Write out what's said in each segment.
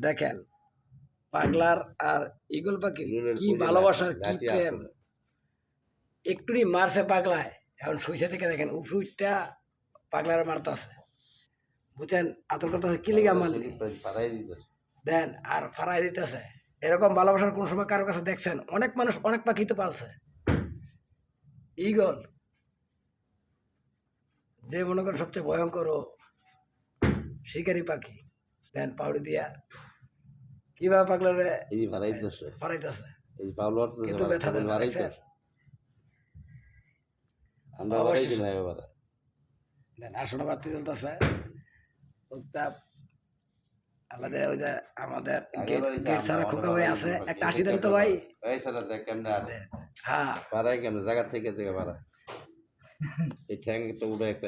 দেখেন পাগলার আর ঈগল পাখির কি ভালোবাসার কি প্রেম। একটুই মারছে পাগলায়, এখন শুইছে থেকে দেখেন উফরুইটটা পাগলার মারতে আছে, বুঝছেন? আতর করতেছে কি লিগা মারলি দেন আর ফারাই দিতেছে। এরকম ভালোবাসার কোন সময় কারো কাছে দেখছেন? অনেক মানুষ অনেক পাখি তো পালছে। ঈগল যে মনে করেন সবচেয়ে ভয়ঙ্কর শিকারী পাখি, দেন পাউড়ি দিয়া কিভাবে পাগলারে ফারাইতেছে, কিন্তু ব্যথা দেন দেন। আসনে বাতি চলতেছে আমাদের, ওই যে আমাদের গেট ছাড়া খোকা ভাই আছে, একটা 80 দেন তো ভাই। হ্যাঁ জায়গা থেকে এই ঠ্যাং একটা উড়ে একটা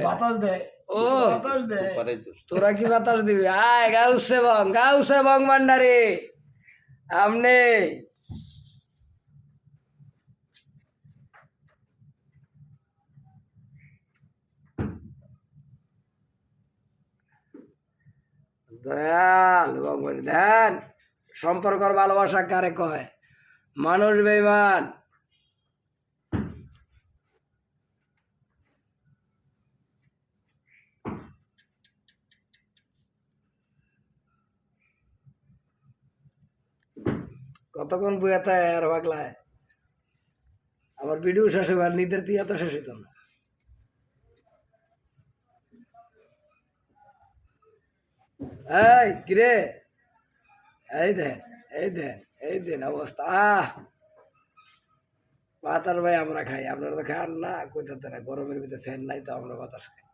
বাতাস দেয়। ও তোরা কি বাতাস দিবি? আয় গাউসে বং ভান্ডারি আমনে দয়াল বং দেন। সম্পর্কর ভালোবাসা কারে কয়? মানুষ বেঈমান। কতক্ষণ বুয়াতে আর পাগলায় আমার ভিডিও শেষ হবে আর নিদের তুই এত শেষ হইত না। এই কিরে, এই দেন অবস্থা। পাতার ভাই আমরা খাই, আপনারা তো খান না, কোথাতে না, গরমের ভিতরে ফ্যান নাই তো আমরা বাতাস খাই।